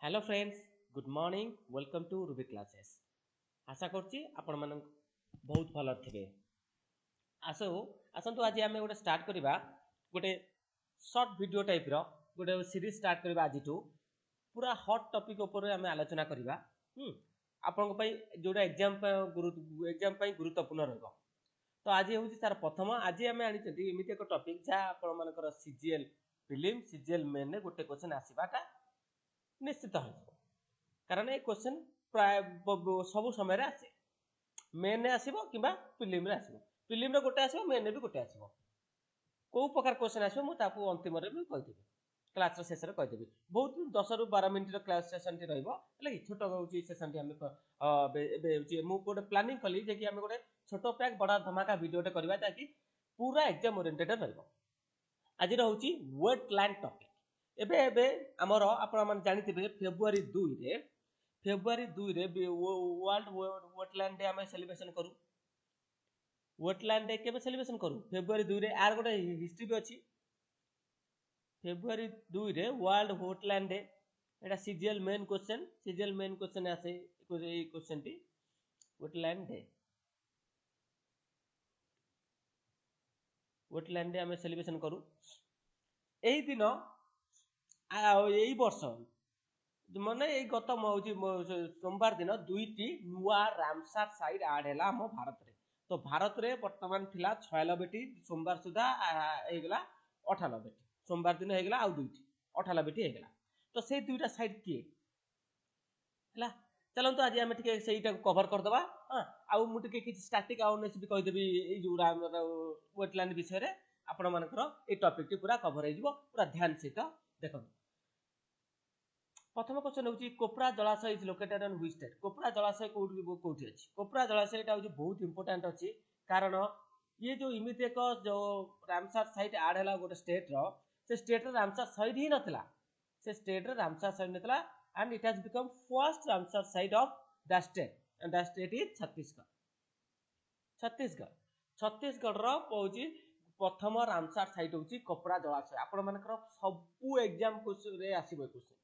Hello friends good morning welcome to Ruby classes आशा करछि आपण मन बहुत भल थिबे आसंतु आज आमे गोटे स्टार्ट करबा गोटे शॉर्ट वीडियो टाइप रो गोटे सीरीज स्टार्ट करबा आज पूरा हॉट टॉपिक ऊपर आमे आलोचना करबा आपन पई जोडा एग्जाम पई गुरुत्वपूर्ण रहबो तो आज होउछि तार प्रथम आज आमे आनि छथि एमिति एक टॉपिक जा आपण मानकर सीजीएल फिल्म सीजीएल मेन ने गोटे क्वेश्चन आसीबाटा निश्चित हो कारण ये क्वेश्चन प्राय सब समय आसे मेन आसो कि फिल्म फिल्म गोटे आसो मेन भी गोटे आसो कौ प्रकार क्वेश्चन आसो मुझे अंतिम भी कहीदेवी क्लास शेष में कहीदेवी बहुत 10 ରୁ 12 मिनट क्लास सेशन टी रही छोट सेशन टी गोटे प्लानिंग कली जे कि आम गोटे छोट पैक बड़ा धमाका वीडियोटे करवा ताकि पूरा एग्जाम ओरिएंटेड आज रोचे वेटलैंड टॉपिक एबे एबे हमर आपण मन जानिथिबे फेब्रुआरी 2 रे वर्ल्ड वेटलैंड डे हमें सेलिब्रेशन करू वेटलैंड डे केबे सेलिब्रेशन करू फेब्रुआरी 2 रे आर गोटे हिस्ट्री भी अछि फेब्रुआरी 2 रे वर्ल्ड वेटलैंड डे एटा सीजीएल मेन क्वेश्चन आसे ए क्वेश्चन टी वेटलैंड डे हमें सेलिब्रेशन करू एही दिन यही वर्ष माने गत सोमवार दिन दुईटी नुआ रामसार साइट आड है भारत रे तो भारत रे वर्तमान थिला 96टी सोमवार सुधा हेगला 98टी सोमवार दिन हेगला आ दुईटी 98टी हेगला तो से दुईटा साइट किए हला चलन तो आज हम टिके सेटा कवर कर दबा हां आ मु टिके किछ स्टैटिक अवेयरनेस भी कहि देबी ए जोरा वेटलैंड विषय रे आपण मानकर ए टॉपिक टी पूरा कवर हे जिवो पूरा ध्यान सहित देखो प्रथम क्वेश्चन होची Kopra Jalashay is located in which state Kopra Jalashay कोठी अछि कोपरा जलाशय एटा होची बहुत इंपोर्टेंट अछि कारण ये जो इमिति एक जो रामसर साइट आड हैला गोटे स्टेट रो से स्टेट रे रामसर साइट ही नथला से स्टेट रे रामसर साइट नथला and it has become first Ramsar site of the state and the state is Chhattisgarh रो होची प्रथम रामसर साइट होची कोपरा जलाशय आपण मानकर सब एग्जाम क्वेश्चन रे आसीबो क्वेश्चन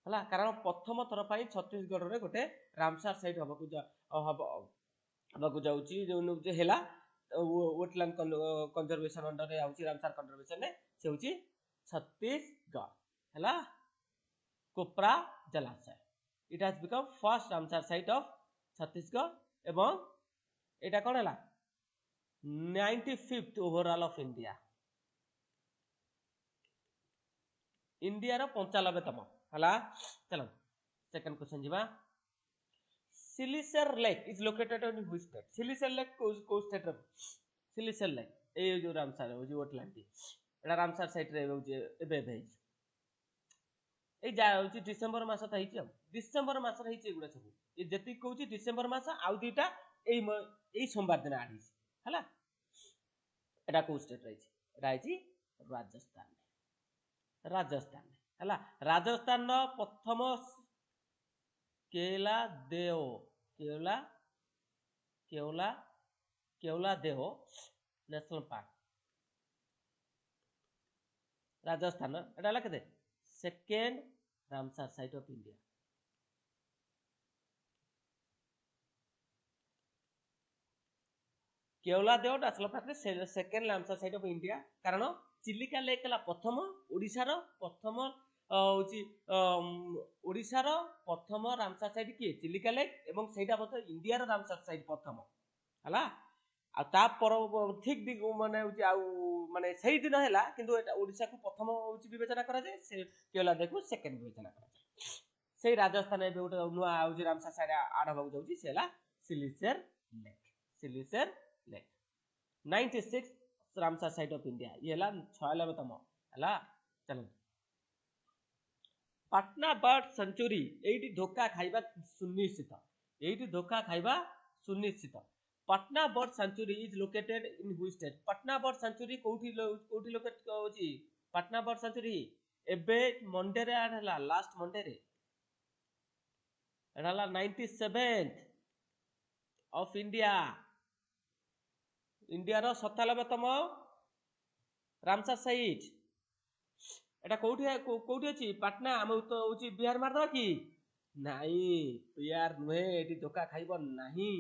हला कारण प्रथम थर पाई छत्तीसगढ़ रे गोटे रामसर साइट हबकु जाउची जो हेला वेटलैंड कंजर्वेशन अंडर रे आउची रामसर कंजर्वेशन ने से होची छत्तीसगढ़ हला Kopra Jalashay it has become first Ramsar site of Chhattisgarh एवं एटा कोन हला 95th ओवरऑल ऑफ इंडिया रो 95तम हला चलो सेकंड क्वेश्चन जीवा Siliserh lake is located in which state Siliserh lake को स्टेट रे सिलिसर लेक ए जो रामसर हो जो वेटलैंड एटा रामसर साइट रे हो जे एबे ए जा हो डिसेंबर मास त हिची डिसेंबर मास रे हिची गुडा सब ए जति कहूची डिसेंबर मास आउ दुटा ए सोमवार दिन आडी हला एटा को स्टेट रे एटा हिची राजस्थान हला राजस्थान नो प्रथम केला देव नेशनल पार्क राजस्थान एटा हला केते second Ramsar site of India Keoladeo national park रे second Ramsar site of India कारण चिलिका लेक हला प्रथम ओडिसा रो प्रथम होची ओडिसा रो प्रथम रामसर साइट की चिलिका लेक एवं सेटा बत इंडिया रो रामसर साइट प्रथम हला आ ता पर ठीक दिग माने होची आ माने सेही दिन हैला किंतु एटा ओडिसा को प्रथम होची विवेचना करा जाय से केवला देखो सेकंड विवेचना करा जाय सेही राजस्थान ए गोटे नुआ होची रामसर साइट आड होबा जाउची सेला Siliserh lake 96 Ramsar site of India ये हला 96तम हला चलो पटना बर्ड सेंचुरी एठी धोखा खाइबा सुनिश्चित Patna bird sanctuary is located in which state Patna bird sanctuary कोठी लोकेट होची पटना बर्ड सेंचुरी एबे मंडे रे हला लास्ट मंडे रे हला 97th ऑफ इंडिया रो 97तम रामसर साइट एटा कोठी अछि पाटना हम तो होची बिहार मार दवा कि नहीं बिहार नुहे एटी धोका खाइबो नहीं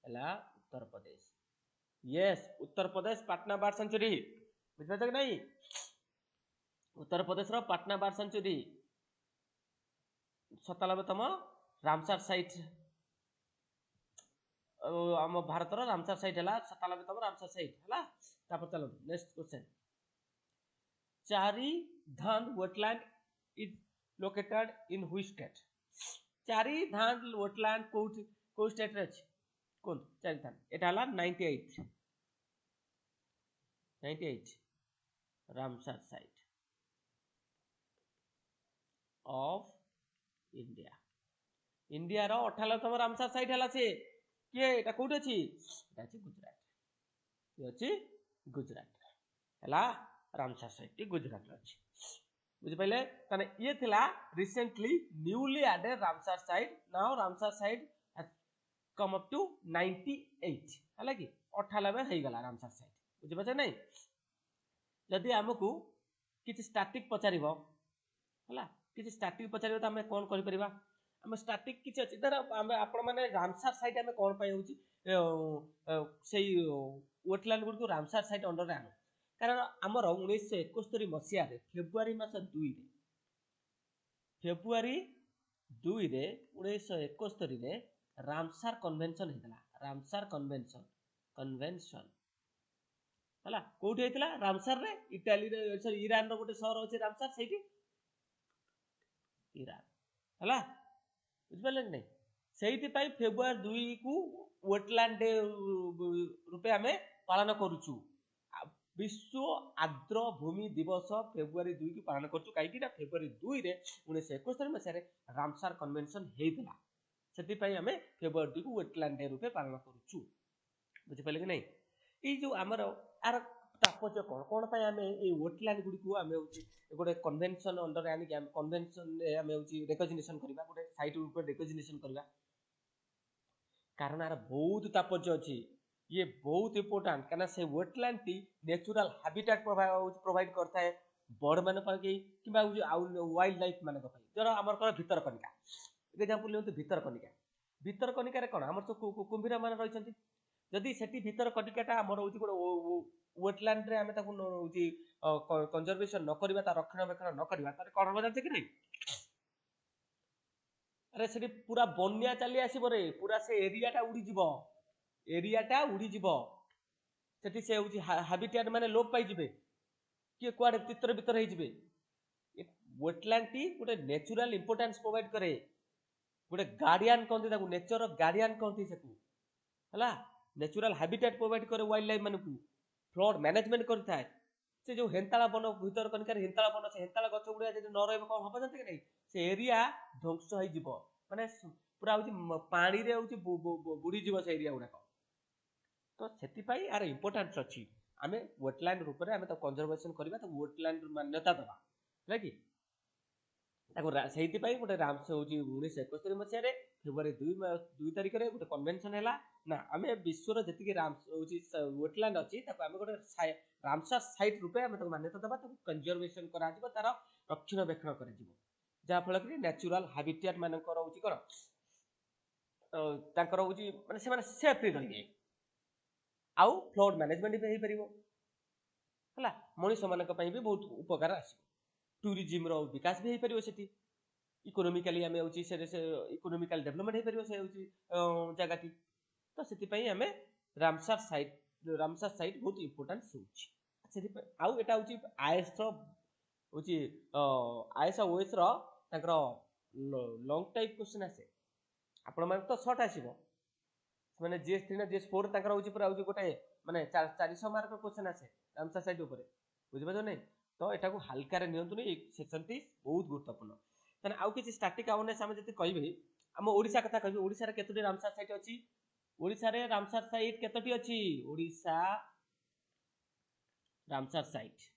हला उत्तर प्रदेश यस उत्तर प्रदेश पाटना बार सेंचुरी बुझबे कि नहीं उत्तर प्रदेश रो पाटना बार सेंचुरी 97तम रामसर साइट आम भारत रामसर साइट है 97तम रामसर साइट है चलो next question Chari Dhand wetland is located in which state Chari Dhand wetland को स्टेट रे कौन चारी धान एटा हला 98 Ramsar site of India India रो 98तम रामसर साइट हला से किए एटा कोठी अछि एटा अछि गुजरात ये अछि गुजरात हला रामसर साइट टी गुजरात रे अछि बुझि पाइले तने ये थिला recently newly added Ramsar site now Ramsar site has come up to 98 हला कि 98 हे गला रामसर साइट बुझि पाछे नै जदि हमकु किछ स्टैटिक पचारिबो हला किछ स्टैटिक पचारिबो त हमें कोन करि परिबा हम स्टैटिक किछ अछि धर हम आपण माने रामसर साइट हमें कोन पय होची सेई वेटलैंड गुड को रामसर साइट अंडर रे आनो कारण हमर 1971 मसिया रे फेब्रुआरी मास 2 रे फेब्रुआरी 2 रे 1971 रे रामसर कन्वेंशन हेतला रामसर कन्वेंशन हला कोठी हेतला रामसर रे इटाली रे सॉरी ईरान रो गोटे शहर अछि रामसर सेठी ईरान हला बुझ पाले कि नहीं सेठी पई फेब्रुआरी 2 को वेटलैंड डे रूपे हमें पालन करूछु विश्व आर्द्र भूमि दिवस फेब्रुआरी 2 को पालन करछु काई कि ना फेब्रुआरी 2 रे 1971 मसिया रे रामसर कन्वेंशन हेइतला सेठी पई हमें फेब्रुआरी 2 को वेटलैंड डे रूपे पालन करूछु बुझ पाले कि नहीं ई जो हमर आर तात्पर्य कोन पय हमें ए वेटलैंड गुडी को हमें होची गोटे कन्वेंशन अंडर आनी कि कन्वेंशन हमें होची रिकॉग्निशन करबा गोटे साइट ऊपर रिकॉग्निशन करबा कारण आर बहुत तात्पर्य अछि ये बहुत इंपोर्टेंट कारण से wetland T natural habitat provide करता है बर्ड मान कि वाइल्ड लाइफ मान जरा आमर कह भीतर कनिका एग्जांपल लेते भीतर कनिका रे कोन हमर तो कुंभीर मान रहिसंती जदि सेठी भीतर कनिकाटा हमर होची गोटे वेटलैंड रे हमें ताकू होची कंजर्वेशन न करबा ता रक्षणाबेक्षण न करबा तारे कोन हो जाते कि नहीं अरे सेठी पूरा बन्या चली आसीबो रे पूरा से एरियाटा उड़ी जीवो सेठी से होची हैबिटेट माने लोप पाई जिवे कि कुआडे तितर भीतर हे जिवे वेटलैंड टी गोटे नेचुरल इंपोर्टेंस प्रोवाइड करे गोटे गार्डियन कहते ताकू नेचर गार्डियन कहते सेकू हला नेचुरल हैबिटेट प्रोवाइड करे वाइल्ड लाइफ मानकू फ्लड मैनेजमेंट करता है से जो हेंताला बन भीतर कनिकार हेंताला बन से हेंताला गछ गुडा जदि न रहबे कोन हबो जानते कि नहीं से एरिया ध्वंस होई जिवो माने पूरा होची पानी रे होची बुडी जिवो से एरिया गुडा तो सेति पई आर इंपोर्टेंस अछि आमे वेटलैंड रूप रे आमे तो कंजर्वेशन करबा तो वेटलैंड मान्यता दबा है कि ताको सेति पई गोटे राम से होची 1971 मसिया रे फेब्रुआरी 2 तारिख रे गोटे कन्वेंशन हैला ना आमे विश्व रे जति के राम होची वेटलैंड अछि ताको आमे गोटे रामसर साइट रूपे आमे ताको मान्यता दबा ताको कंजर्वेशन करा जिवो तार रक्षणाबेक्षण करा जिवो जा फल कि नेचुरल हैबिटेट मानकर होची कर ताकर होची माने से माने सेफ रहिबे आउ फ्लड मैनेजमेंट भी परिबो हला मनुष्य मानक पई भी बहुत उपकार आसी टूरिज्म रो विकास भी परिबो सेठी इकोनॉमिकली हमें होची से इकोनॉमिकल डेवलपमेंट हे परिबो से होची जगहटी तो सेति पई हमें रामसर साइट बहुत इंपोर्टेंट होची सेति आउ एटा होची आईएस रो होची IS OS row Takar long type question आसे आपण मान तो शॉर्ट आसीबो माने जीएस3 ना जीएस4 ताकर होची पूरा होची गोटे माने 400 मार्क क्वेश्चन आसे रामसर साइट ऊपर बुझि पाछो नै तो एटा को हल्का रे नियंतु नै सेक्शन टी बहुत गुरुत्वपूर्ण तने आउ किछि स्टैटिक अवेयरनेस हम जति कहबे हम ओडिसा कथा कहबे ओडिसा रे केतोटी रामसर साइट अछि ओडिसा रे रामसर साइट केतोटी अछि Odisha Ramsar site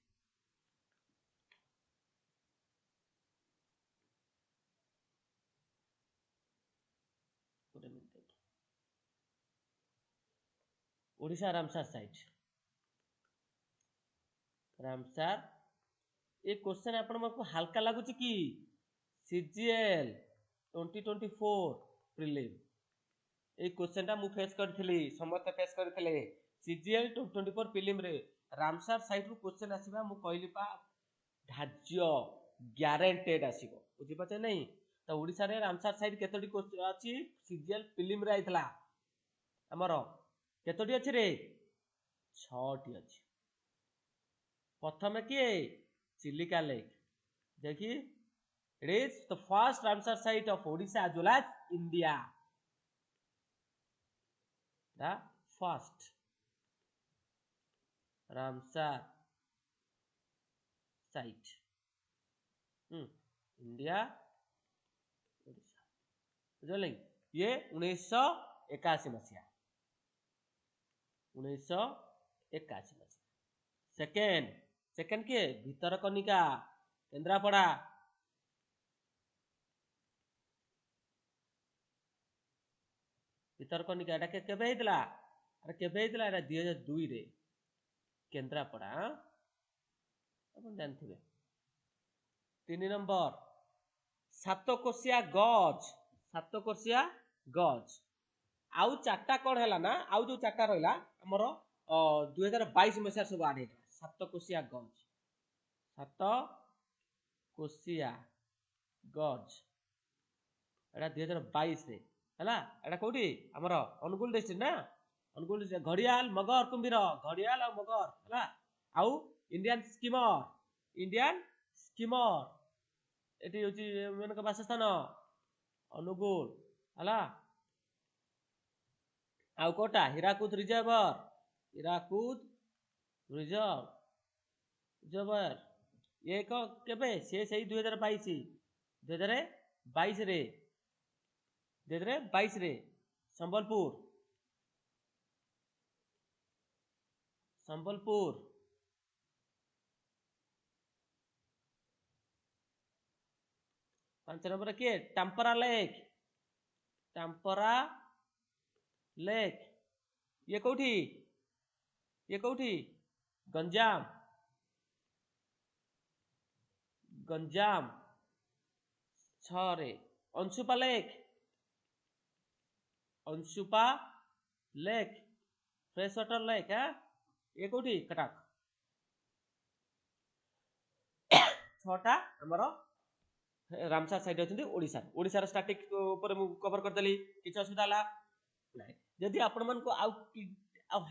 Odisha Ramsar site Ramsar ये क्वेश्चन आपको हल्का लगुच कि सीजीएल 2024 प्रिलिम ये क्वेश्चन टा मु फेस करथिली समस्त फेस करथिले सीजीएल 2024 प्रिलिम रे रामसर साइड रू क्वेश्चन आसीबा मु कहली पा धाज्य ग्यारंटेड आसीबो बुझि पछे नहीं तो ओडिसा रे रामसर साइड केतोटी क्वेश्चन अछि सीजीएल प्रिलिम रे आइतला हमरो केतोटी अछि रे 6 टी अछि प्रथम किए चिलिका लेक देखी it is the first Ramsar site of Odisha as well as India. The first Ramsar site. India, Odisha. बुझलिए ये 1981 मसीहा 1981 मसीहा सेकेंड किए भितरकनिका केंद्रापड़ा भितरकनिका एटा केबे हेतला अरे केबे हेतला एटा 2002 रे केंद्रापड़ा अपन जानथिबे 3 नंबर सातकोशिया गज आउ चारटा कोन हैला ना आउ जो चारटा रहला हमर 2022 मसिया सब आड हेतला सातकोशिया गज एटा 2022 रे हला एटा कोठी हमर अनुगुल डिस्ट्रिक्ट ना अनुगुल डिस्ट्रिक्ट घड़ियाल मगर कुंभीर घड़ियाल आ मगर हला आउ इंडियन स्कीमर एटी होची मनक वासस्थान अनुगुल हला आउ कोटा हीराकुद रिजर्व ये को केबे से सही 2022 रे संबलपुर पांच नंबर किए टाम्परा लेक ये कोठी गंजाम 6 रे Anshupa lake fresh water lake ये कोठी कटक 6टा हमर रामसर साइड अछि ओडिसा स्टैटिक ऊपर मु कवर कर देली किछ असुविधा ला नाही यदि आपण मन को आ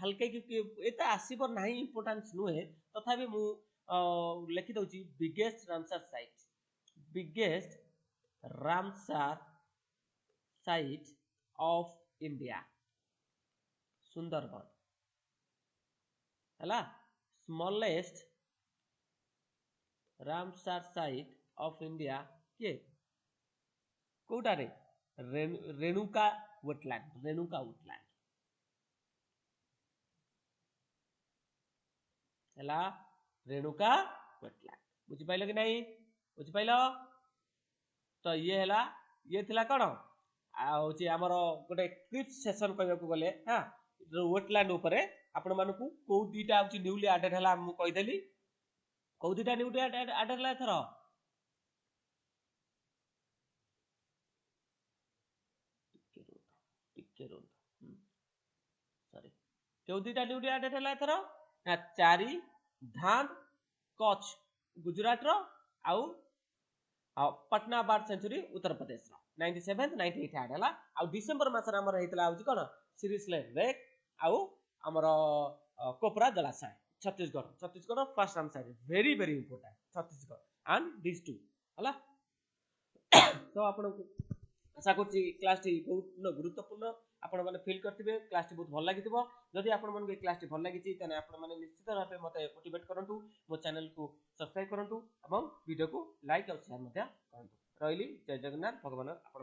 हल्के कि एता आसीबो नाही इंपोर्टेंस नुहे तथापि मु लिखि दउची biggest Ramsar site of India Sundarban हला smallest Ramsar site of India के कोटा रे रेणुका वुडलैंड हला रेणुका वुडलैंड बुझि पाइलो कि नहीं बुझि पाइलो तो ये हला ये थिला कोन आ होची हमर गोटे क्विज सेशन कहबा को गले हां वुडलैंड ऊपर आपण मानकू को दीटा होची न्यूली एडेड हला मु कहि देली को दीटा न्यूली एडेड हला थरो सॉरी चौदीटा न्यूली एडेड हला थरो ना चारि धांध कच्छ गुजरात रो आउ पटना बर्ड सेंचुरी उत्तर प्रदेश रो 97 98 एड हला आउ डिसेंबर मास रे हमर हेतला होची कोन सीरीज लेक आउ हमर कोपरा जलाशय Chhattisgarh first Ramsar site very important Chhattisgarh and this too हला तो आपण आशा करछि क्लास टी बहुत गुरुत्वपूर्ण आपण माने फील करथिबे क्लास टी बहुत भल लागिथिबो जदि आपण मन के क्लास टी भल लागिछि तने आपण माने निश्चित रूपे मते मोटिवेट करंतु मो चैनल को सब्सक्राइब करंतु एवं वीडियो को लाइक और शेयर मते करंतु रहिली जय जगन्नाथ भगवान आपण